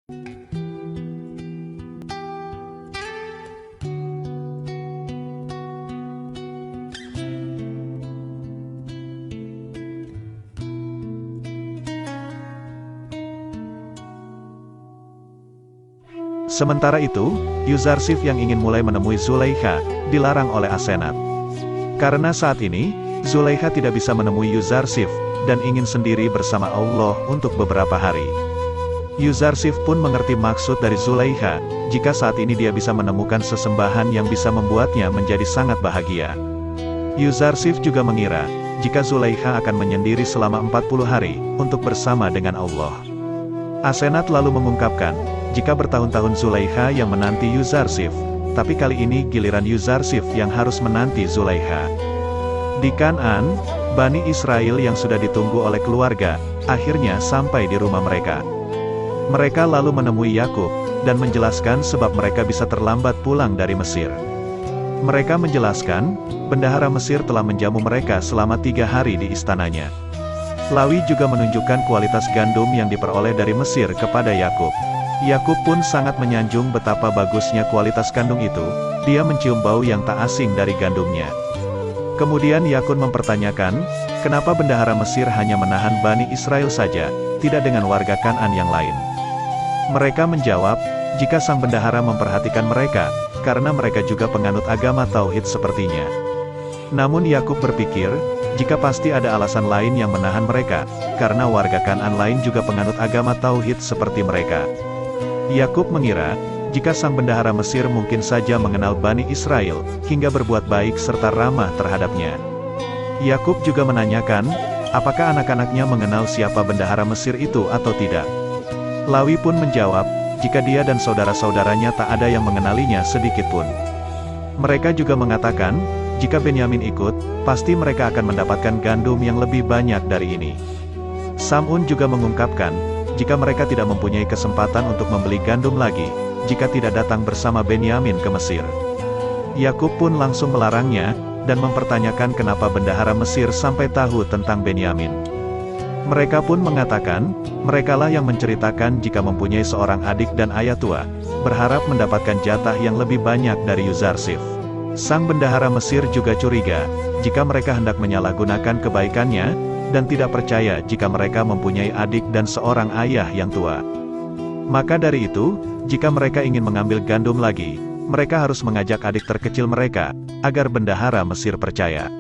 Sementara itu, Yuzarsif yang ingin mulai menemui Zulaikha, dilarang oleh Asenat. Karena saat ini, Zulaikha tidak bisa menemui Yuzarsif, dan ingin sendiri bersama Allah untuk beberapa hari. Yuzarsif pun mengerti maksud dari Zulaikha, jika saat ini dia bisa menemukan sesembahan yang bisa membuatnya menjadi sangat bahagia. Yuzarsif juga mengira, jika Zulaikha akan menyendiri selama 40 hari, untuk bersama dengan Allah. Asenat lalu mengungkapkan, jika bertahun-tahun Zulaikha yang menanti Yuzarsif, tapi kali ini giliran Yuzarsif yang harus menanti Zulaikha. Di Kan'an, Bani Israel yang sudah ditunggu oleh keluarga, akhirnya sampai di rumah mereka. Mereka lalu menemui Yakub, dan menjelaskan sebab mereka bisa terlambat pulang dari Mesir. Mereka menjelaskan, bendahara Mesir telah menjamu mereka selama 3 hari di istananya. Lawi juga menunjukkan kualitas gandum yang diperoleh dari Mesir kepada Yakub. Yakub pun sangat menyanjung betapa bagusnya kualitas gandum itu, dia mencium bau yang tak asing dari gandumnya. Kemudian Yakub mempertanyakan, kenapa bendahara Mesir hanya menahan Bani Israel saja, tidak dengan warga Kan'an yang lain. Mereka menjawab, jika sang bendahara memperhatikan mereka, karena mereka juga penganut agama Tauhid sepertinya. Namun Yakub berpikir, jika pasti ada alasan lain yang menahan mereka, karena warga Kan'an lain juga penganut agama Tauhid seperti mereka. Yakub mengira, jika sang bendahara Mesir mungkin saja mengenal Bani Israel, hingga berbuat baik serta ramah terhadapnya. Yakub juga menanyakan, apakah anak-anaknya mengenal siapa bendahara Mesir itu atau tidak. Lawi pun menjawab, jika dia dan saudara-saudaranya tak ada yang mengenalinya sedikit pun. Mereka juga mengatakan, jika Benyamin ikut, pasti mereka akan mendapatkan gandum yang lebih banyak dari ini. Samun juga mengungkapkan, jika mereka tidak mempunyai kesempatan untuk membeli gandum lagi, jika tidak datang bersama Benyamin ke Mesir. Yakub pun langsung melarangnya, dan mempertanyakan kenapa bendahara Mesir sampai tahu tentang Benyamin. Mereka pun mengatakan, merekalah yang menceritakan jika mempunyai seorang adik dan ayah tua, berharap mendapatkan jatah yang lebih banyak dari Yuzarsif. Sang bendahara Mesir juga curiga, jika mereka hendak menyalahgunakan kebaikannya, dan tidak percaya jika mereka mempunyai adik dan seorang ayah yang tua. Maka dari itu, jika mereka ingin mengambil gandum lagi, mereka harus mengajak adik terkecil mereka, agar bendahara Mesir percaya.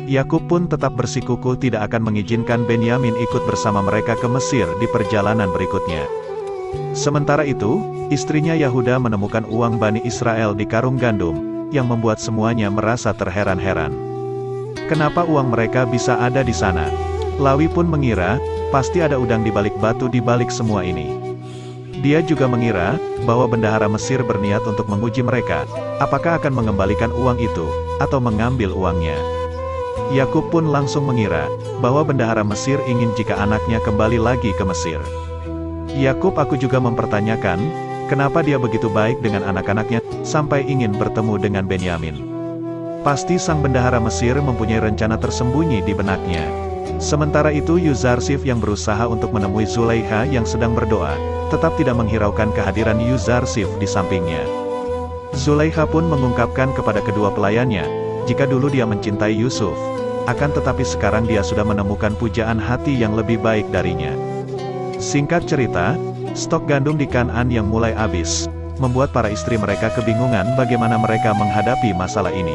Yakub pun tetap bersikukuh tidak akan mengizinkan Benyamin ikut bersama mereka ke Mesir di perjalanan berikutnya. Sementara itu, istrinya Yahuda menemukan uang Bani Israel di karung gandum, yang membuat semuanya merasa terheran-heran. Kenapa uang mereka bisa ada di sana? Lawi pun mengira, pasti ada udang di balik batu di balik semua ini. Dia juga mengira, bahwa bendahara Mesir berniat untuk menguji mereka, apakah akan mengembalikan uang itu, atau mengambil uangnya. Yakub pun langsung mengira, bahwa bendahara Mesir ingin jika anaknya kembali lagi ke Mesir. Aku juga mempertanyakan, kenapa dia begitu baik dengan anak-anaknya, sampai ingin bertemu dengan Benyamin. Pasti sang bendahara Mesir mempunyai rencana tersembunyi di benaknya. Sementara itu Yuzarsif yang berusaha untuk menemui Zulaikha yang sedang berdoa, tetap tidak menghiraukan kehadiran Yuzarsif di sampingnya. Zulaikha pun mengungkapkan kepada kedua pelayannya, jika dulu dia mencintai Yusuf, akan tetapi sekarang dia sudah menemukan pujaan hati yang lebih baik darinya. Singkat cerita, stok gandum di Kan'an yang mulai habis, membuat para istri mereka kebingungan bagaimana mereka menghadapi masalah ini.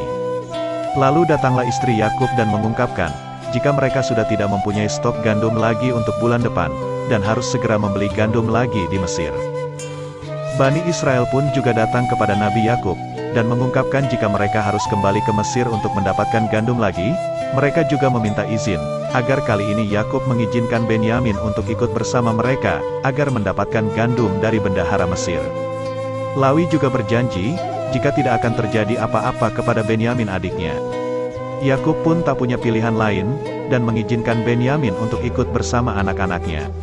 Lalu datanglah istri Yakub dan mengungkapkan, jika mereka sudah tidak mempunyai stok gandum lagi untuk bulan depan, dan harus segera membeli gandum lagi di Mesir. Bani Israel pun juga datang kepada Nabi Yakub, dan mengungkapkan jika mereka harus kembali ke Mesir untuk mendapatkan gandum lagi, mereka juga meminta izin, agar kali ini Yakub mengizinkan Benyamin untuk ikut bersama mereka, agar mendapatkan gandum dari bendahara Mesir. Lawi juga berjanji, jika tidak akan terjadi apa-apa kepada Benyamin adiknya. Yakub pun tak punya pilihan lain, dan mengizinkan Benyamin untuk ikut bersama anak-anaknya.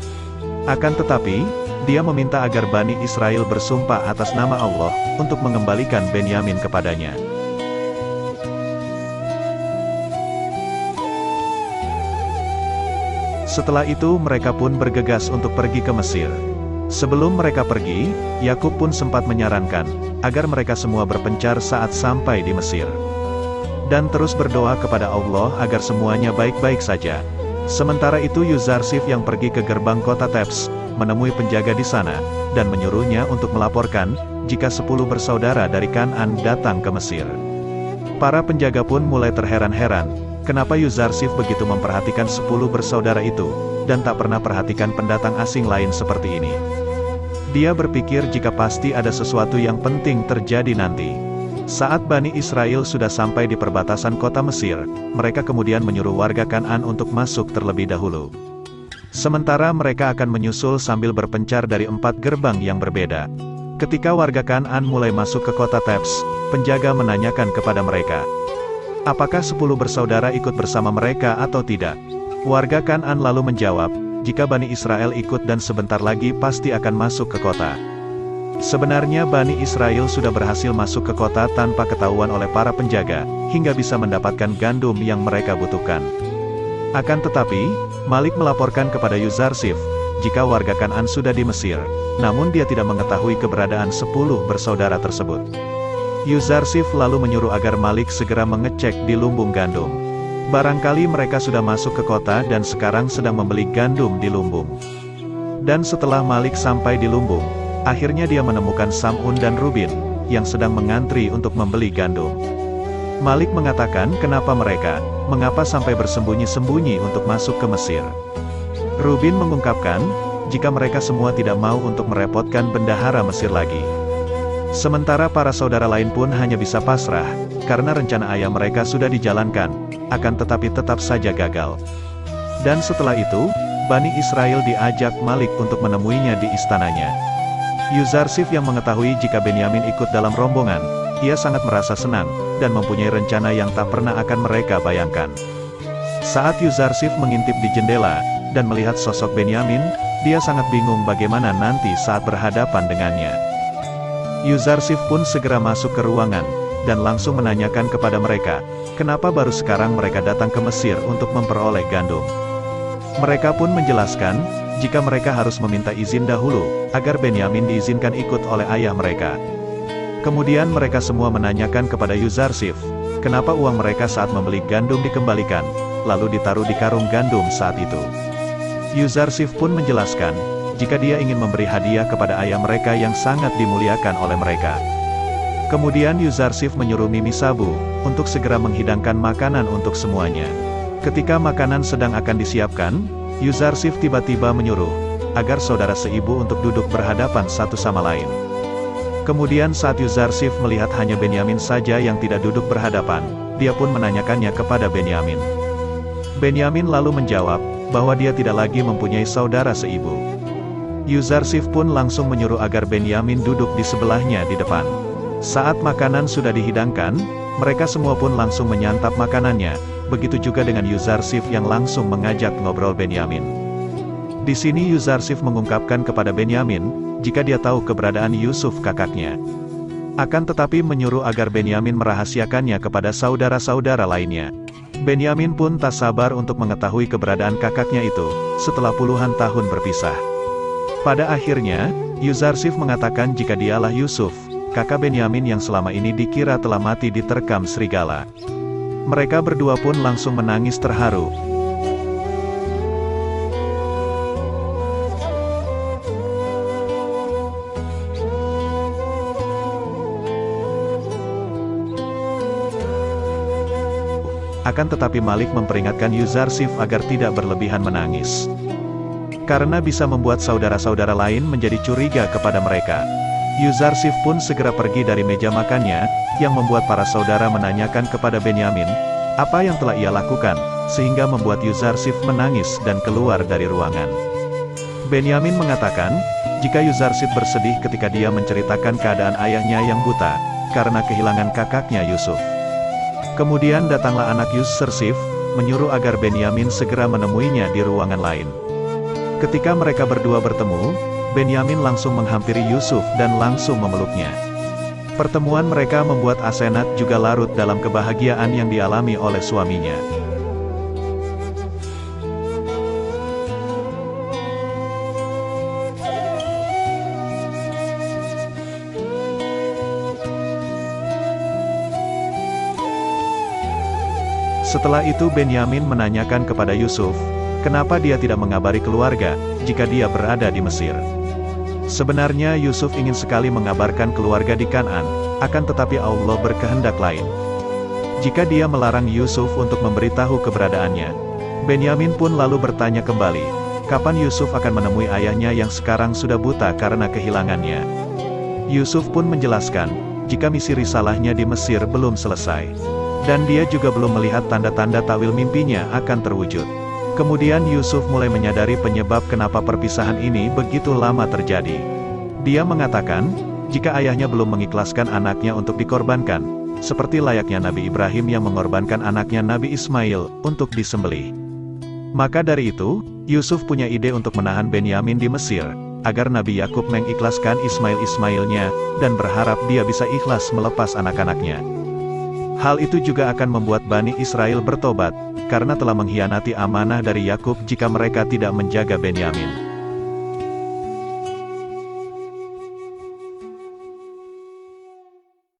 Akan tetapi, dia meminta agar Bani Israel bersumpah atas nama Allah, untuk mengembalikan Benyamin kepadanya. Setelah itu mereka pun bergegas untuk pergi ke Mesir. Sebelum mereka pergi, Yakub pun sempat menyarankan, agar mereka semua berpencar saat sampai di Mesir. Dan terus berdoa kepada Allah agar semuanya baik-baik saja. Sementara itu Yuzarsif yang pergi ke gerbang kota Tebs, menemui penjaga di sana, dan menyuruhnya untuk melaporkan, jika 10 bersaudara dari Kan'an datang ke Mesir. Para penjaga pun mulai terheran-heran, kenapa Yuzarsif begitu memperhatikan 10 bersaudara itu, dan tak pernah perhatikan pendatang asing lain seperti ini. Dia berpikir jika pasti ada sesuatu yang penting terjadi nanti. Saat Bani Israel sudah sampai di perbatasan kota Mesir, mereka kemudian menyuruh warga Kan'an untuk masuk terlebih dahulu. Sementara mereka akan menyusul sambil berpencar dari 4 gerbang yang berbeda. Ketika warga Kan'an mulai masuk ke kota Tebs, penjaga menanyakan kepada mereka, apakah 10 bersaudara ikut bersama mereka atau tidak? Warga Kan'an lalu menjawab, jika Bani Israel ikut dan sebentar lagi pasti akan masuk ke kota. Sebenarnya Bani Israel sudah berhasil masuk ke kota tanpa ketahuan oleh para penjaga, hingga bisa mendapatkan gandum yang mereka butuhkan. Akan tetapi, Malik melaporkan kepada Yuzarsif, jika warga Kan'an sudah di Mesir, namun dia tidak mengetahui keberadaan 10 bersaudara tersebut. Yuzarsif lalu menyuruh agar Malik segera mengecek di lumbung gandum. Barangkali mereka sudah masuk ke kota dan sekarang sedang membeli gandum di lumbung. Dan setelah Malik sampai di lumbung, akhirnya dia menemukan Sam'un dan Rubin, yang sedang mengantri untuk membeli gandum. Malik mengatakan kenapa mengapa sampai bersembunyi-sembunyi untuk masuk ke Mesir. Rubin mengungkapkan, jika mereka semua tidak mau untuk merepotkan bendahara Mesir lagi. Sementara para saudara lain pun hanya bisa pasrah, karena rencana ayah mereka sudah dijalankan, akan tetapi tetap saja gagal. Dan setelah itu, Bani Israel diajak Malik untuk menemuinya di istananya. Yuzarsif yang mengetahui jika Benyamin ikut dalam rombongan, ia sangat merasa senang, dan mempunyai rencana yang tak pernah akan mereka bayangkan. Saat Yuzarsif mengintip di jendela, dan melihat sosok Benyamin, dia sangat bingung bagaimana nanti saat berhadapan dengannya. Yuzarsif pun segera masuk ke ruangan, dan langsung menanyakan kepada mereka, kenapa baru sekarang mereka datang ke Mesir untuk memperoleh gandum. Mereka pun menjelaskan, jika mereka harus meminta izin dahulu, agar Benyamin diizinkan ikut oleh ayah mereka. Kemudian mereka semua menanyakan kepada Yuzarsif, kenapa uang mereka saat membeli gandum dikembalikan, lalu ditaruh di karung gandum saat itu. Yuzarsif pun menjelaskan, jika dia ingin memberi hadiah kepada ayah mereka yang sangat dimuliakan oleh mereka. Kemudian Yuzarsif menyuruh Mimi Sabu, untuk segera menghidangkan makanan untuk semuanya. Ketika makanan sedang akan disiapkan, Yuzarsif tiba-tiba menyuruh, agar saudara seibu untuk duduk berhadapan satu sama lain. Kemudian saat Yuzarsif melihat hanya Benyamin saja yang tidak duduk berhadapan, dia pun menanyakannya kepada Benyamin. Benyamin lalu menjawab, bahwa dia tidak lagi mempunyai saudara seibu. Yuzarsif pun langsung menyuruh agar Benyamin duduk di sebelahnya di depan. Saat makanan sudah dihidangkan, mereka semua pun langsung menyantap makanannya, begitu juga dengan Yuzarsif yang langsung mengajak ngobrol Benyamin. Di sini Yuzarsif mengungkapkan kepada Benyamin, jika dia tahu keberadaan Yusuf kakaknya. Akan tetapi menyuruh agar Benyamin merahasiakannya kepada saudara-saudara lainnya. Benyamin pun tak sabar untuk mengetahui keberadaan kakaknya itu, setelah puluhan tahun berpisah. Pada akhirnya, Yuzarsif mengatakan jika dialah Yusuf, kakak Benyamin yang selama ini dikira telah mati diterkam serigala. Mereka berdua pun langsung menangis terharu. Akan tetapi Malik memperingatkan Yuzarsif agar tidak berlebihan menangis. Karena bisa membuat saudara-saudara lain menjadi curiga kepada mereka. Yuzarsif pun segera pergi dari meja makannya, yang membuat para saudara menanyakan kepada Benyamin, apa yang telah ia lakukan, sehingga membuat Yuzarsif menangis dan keluar dari ruangan. Benyamin mengatakan, jika Yuzarsif bersedih ketika dia menceritakan keadaan ayahnya yang buta, karena kehilangan kakaknya Yusuf. Kemudian datanglah anak Yuzarsif, menyuruh agar Benyamin segera menemuinya di ruangan lain. Ketika mereka berdua bertemu, Benyamin langsung menghampiri Yusuf dan langsung memeluknya. Pertemuan mereka membuat Asenat juga larut dalam kebahagiaan yang dialami oleh suaminya. Setelah itu Benyamin menanyakan kepada Yusuf, kenapa dia tidak mengabari keluarga, jika dia berada di Mesir. Sebenarnya Yusuf ingin sekali mengabarkan keluarga di Kanaan, akan tetapi Allah berkehendak lain. Jika dia melarang Yusuf untuk memberitahu keberadaannya, Benyamin pun lalu bertanya kembali, kapan Yusuf akan menemui ayahnya yang sekarang sudah buta karena kehilangannya. Yusuf pun menjelaskan, jika misi risalahnya di Mesir belum selesai. Dan dia juga belum melihat tanda-tanda tawil mimpinya akan terwujud. Kemudian Yusuf mulai menyadari penyebab kenapa perpisahan ini begitu lama terjadi. Dia mengatakan, jika ayahnya belum mengikhlaskan anaknya untuk dikorbankan, seperti layaknya Nabi Ibrahim yang mengorbankan anaknya Nabi Ismail untuk disembelih. Maka dari itu, Yusuf punya ide untuk menahan Benyamin di Mesir, agar Nabi Yakub mengikhlaskan Ismail-Ismailnya, dan berharap dia bisa ikhlas melepas anak-anaknya. Hal itu juga akan membuat Bani Israel bertobat, karena telah mengkhianati amanah dari Yakub jika mereka tidak menjaga Benyamin.